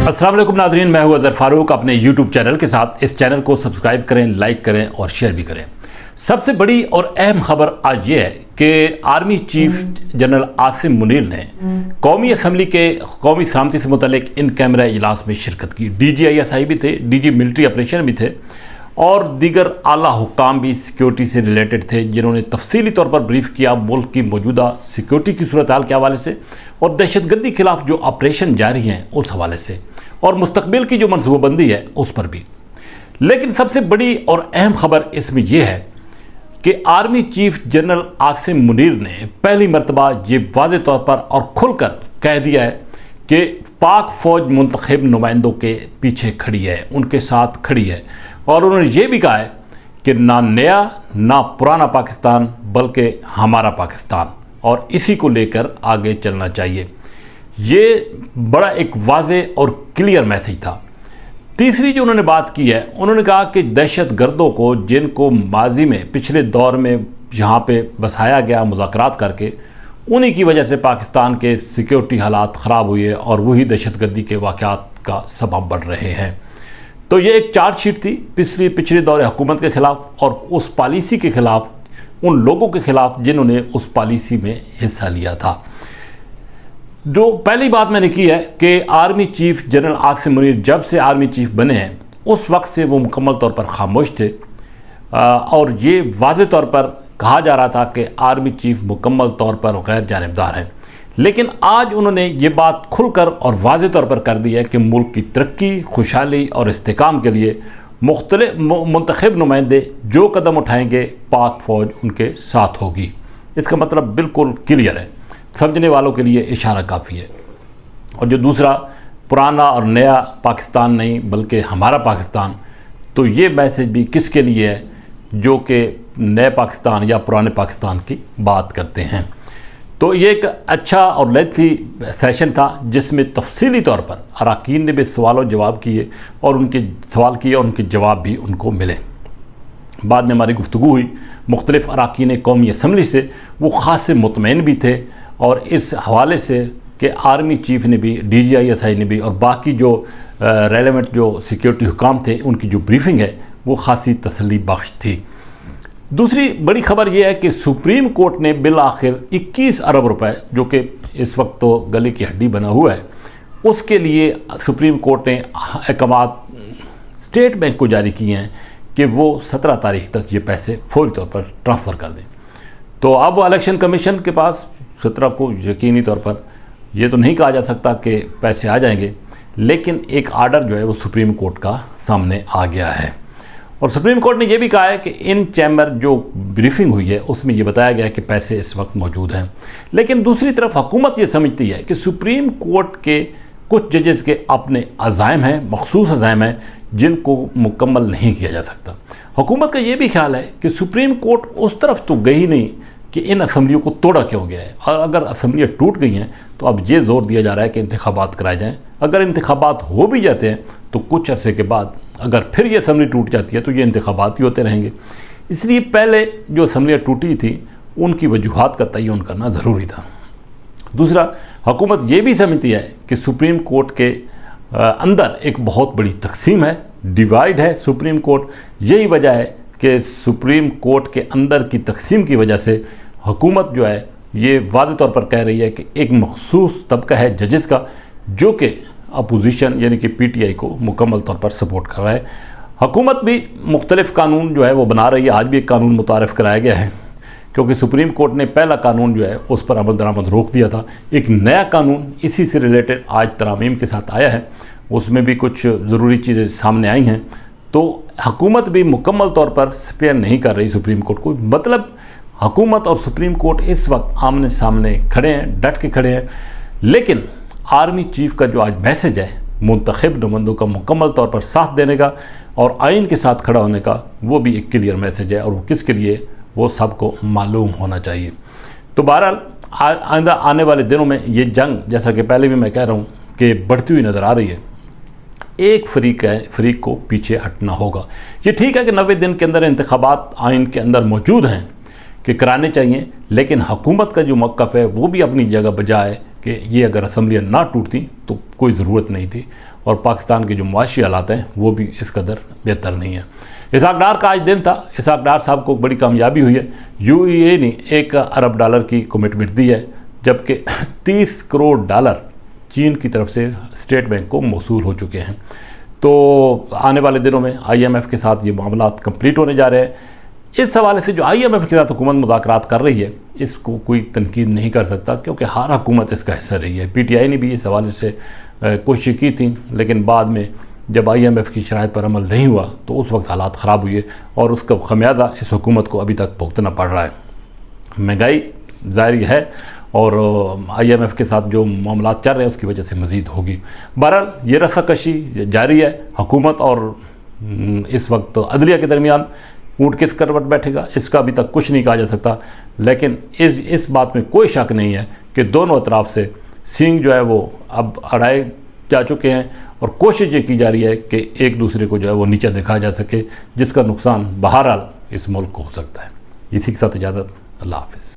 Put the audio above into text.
अस्सलाम वालेकुम नाज़रीन, मैं हूं अज़हर फ़ारूक अपने यूट्यूब चैनल के साथ। इस चैनल को सब्सक्राइब करें, लाइक करें और शेयर भी करें। सबसे बड़ी और अहम खबर आज ये है कि army chief general Asim Munir ने कौमी असम्बली के कौमी सलामती से मुतल्लिक इन कैमरा इजलास में शिरकत की। DGISI भी थे, DG मिलिट्री ऑपरेशन भी थे और दीगर आला हुक्काम भी सिक्योरिटी से रिलेटेड थे, जिन्होंने तफसीली तौर पर ब्रीफ किया मुल्क की मौजूदा सिक्योरिटी की सूरत हाल के हवाले से और दहशतगर्दी के खिलाफ जो ऑपरेशन जारी हैं उस हवाले से और मुस्तकबिल की जो मनसूबाबंदी है उस पर भी। लेकिन सबसे बड़ी और अहम खबर इसमें यह है कि army chief general Asim Munir ने पहली मरतबा ये वाज़ेह तौर पर और खुलकर कह दिया है कि पाक फ़ौज मुंतखब नुमाइंदों के पीछे खड़ी है, उनके साथ खड़ी है। और उन्होंने ये भी कहा है कि ना नया ना पुराना पाकिस्तान बल्कि हमारा पाकिस्तान, और इसी को लेकर आगे चलना चाहिए। ये बड़ा एक वाज़ेह और क्लियर मैसेज था। तीसरी जो उन्होंने बात की है, उन्होंने कहा कि दहशत गर्दों को जिनको माजी में पिछले दौर में यहाँ पे बसाया गया मुज़ाकरात करके, उन्हीं की वजह से पाकिस्तान के सिक्योरिटी हालात ख़राब हुए और वही दहशतगर्दी के वाक़यात का सबब बढ़ रहे हैं। तो ये एक चार्जशीट थी पिछले दौर हुकूमत के ख़िलाफ़ और उस पॉलिसी के ख़िलाफ़, उन लोगों के ख़िलाफ़ जिन्होंने उस पॉलिसी में हिस्सा लिया था। जो पहली बात मैंने की है कि army chief general Asim Munir जब से आर्मी चीफ बने हैं उस वक्त से वो मुकम्मल तौर पर खामोश थे और ये वाज़ेह तौर पर कहा जा रहा था कि आर्मी चीफ मुकम्मल तौर पर गैर जानिबदार हैं। लेकिन आज उन्होंने ये बात खुलकर और वाज़ेह तौर पर कर दी है कि मुल्क की तरक्की, खुशहाली और इस्तेकाम के लिए मुख्तलिफ मुंतखब नुमाइंदे जो कदम उठाएंगे पाक फ़ौज उनके साथ होगी। इसका मतलब बिल्कुल क्लियर है, समझने वालों के लिए इशारा काफ़ी है। और जो दूसरा पुराना और नया पाकिस्तान नहीं बल्कि हमारा पाकिस्तान, तो ये मैसेज भी किसके लिए है जो कि नए पाकिस्तान या पुराने पाकिस्तान की बात करते हैं। तो ये एक अच्छा और लेंथी सेशन था जिसमें तफसीली तौर पर अरकान ने भी सवाल और जवाब किए और उनके सवाल किए और उनके जवाब भी उनको मिले। बाद में हमारी गुफ्तगू हुई मुख्तलिफ़ अरकान कौमी असम्बली से, वो ख़ास मुतमईन भी थे और इस हवाले से कि आर्मी चीफ ने भी, DGISI ने भी और बाकी जो रेलेवेंट जो सिक्योरिटी हुकाम थे उनकी जो ब्रीफिंग है वो ख़ासी तसल्ली बख्श थी। दूसरी बड़ी खबर यह है कि सुप्रीम कोर्ट ने बिल आखिर 21 अरब रुपए, जो कि इस वक्त तो गले की हड्डी बना हुआ है, उसके लिए सुप्रीम कोर्ट ने अहकामात स्टेट बैंक को जारी किए हैं कि वो 17 तारीख तक ये पैसे फौरी तौर पर ट्रांसफ़र कर दें। तो अब इलेक्शन कमीशन के पास 17 को यकीनी तौर पर ये तो नहीं कहा जा सकता कि पैसे आ जाएंगे, लेकिन एक आर्डर जो है वो सुप्रीम कोर्ट का सामने आ गया है। और सुप्रीम कोर्ट ने यह भी कहा है कि इन चैम्बर जो ब्रीफिंग हुई है उसमें ये बताया गया है कि पैसे इस वक्त मौजूद हैं। लेकिन दूसरी तरफ हुकूमत ये समझती है कि सुप्रीम कोर्ट के कुछ जजेस के अपने अज़ाइम हैं, मखसूस अज़ाइम हैं जिनको मुकम्मल नहीं किया जा सकता। हुकूमत का ये भी ख्याल है कि सुप्रीम कोर्ट उस तरफ तो गई नहीं कि इन असम्बलियों को तोड़ा क्यों गया है, और अगर असम्बलियाँ टूट गई हैं तो अब ये ज़ोर दिया जा रहा है कि इंतखाबात कराए जाएँ। अगर इंतखाबात हो भी जाते हैं तो कुछ अरसे के बाद अगर फिर ये असम्बली टूट जाती है तो ये इंतखाबात ही होते रहेंगे। इसलिए पहले जो असम्बलियाँ टूटी थी उनकी वजूहात का तयन करना ज़रूरी था। दूसरा, हुकूमत ये भी समझती है कि सुप्रीम कोर्ट के अंदर एक बहुत बड़ी तकसीम है, डिवाइड है सुप्रीम कोर्ट। यही वजह है कि सुप्रीम कोर्ट के अंदर की तकसीम की वजह से हुकूमत जो है ये वाज़ेह तौर पर कह रही है कि एक मखसूस तबका है जजेस का जो कि अपोजिशन यानी कि PTI को मुकम्मल तौर पर सपोर्ट कर रहा है। हुकूमत भी मुख्तलिफ़ कानून जो है वो बना रही है। आज भी एक कानून मुतारफ़ कराया गया है क्योंकि सुप्रीम कोर्ट ने पहला कानून जो है उस पर अमल दरामद रोक दिया था। एक नया कानून इसी से रिलेटेड आज तरामीम के साथ आया है, उसमें भी कुछ ज़रूरी चीज़ें सामने आई हैं। तो हुकूमत भी मुकम्मल तौर पर स्पेयर नहीं कर रही सुप्रीम कोर्ट को। मतलब हुकूमत और सुप्रीम कोर्ट इस वक्त आमने सामने खड़े हैं, डट के खड़े हैं। लेकिन आर्मी चीफ का जो आज मैसेज है मुंतखब नुमाइंदों का मुकम्मल तौर पर साथ देने का और आइन के साथ खड़ा होने का, वो भी एक क्लियर मैसेज है और वो किसके लिए वो सबको मालूम होना चाहिए। तो बहरहाल आइंदा आने वाले दिनों में ये जंग, जैसा कि पहले भी मैं कह रहा हूँ, कि बढ़ती हुई नज़र आ रही है। एक फ़रीक को पीछे हटना होगा। ये ठीक है कि 90 दिन के अंदर इंतखाबात आइन के अंदर मौजूद हैं कि कराने चाहिए, लेकिन हुकूमत का जो मौक़िफ़ है वो भी अपनी जगह बजाय कि ये अगर असम्बलियाँ ना टूटती तो कोई ज़रूरत नहीं थी। और पाकिस्तान के जो मुआशी हालात हैं वो भी इस कदर बेहतर नहीं है। इसहाक डार का आज दिन था। इसहाक डार साहब को बड़ी कामयाबी हुई है। UAE ने $1 अरब की कमिटमेंट दी है, जबकि 30 करोड़ डॉलर चीन की तरफ से स्टेट बैंक को मौसूल हो चुके हैं। तो आने वाले दिनों में IMF के साथ ये मामला कंप्लीट होने जा रहे हैं। इस हवाले से जो IMF के साथ हुकूमत मुज़ाकरात कर रही है, इसको कोई तनकीद नहीं कर सकता, क्योंकि हर हुकूमत इसका हिस्सा रही है। PTI ने भी इस हवाले से कोशिश की थी, लेकिन बाद में जब IMF की शराइत पर अमल नहीं हुआ तो उस वक्त हालात ख़राब हुए और उसका खमियाजा इस हुकूमत को अभी तक भुगतना पड़ रहा है। महंगाई जारी है और IMF के साथ जो मामला चल रहे हैं उसकी वजह से मज़ीद होगी। बहरहाल ये रस्साकशी जारी है। हुकूमत और इस वक्त अदलिया के दरमियान ऊँट किस करवट बैठेगा, इसका अभी तक कुछ नहीं कहा जा सकता, लेकिन इस बात में कोई शक नहीं है कि दोनों अतराफ से सींग जो है वो अब अड़ाए जा चुके हैं और कोशिश ये की जा रही है कि एक दूसरे को जो है वो नीचे दिखाया जा सके, जिसका नुकसान बहरहाल इस मुल्क को हो सकता है। इसी के साथ इजाज़त, अल्लाह हाफ़िज़।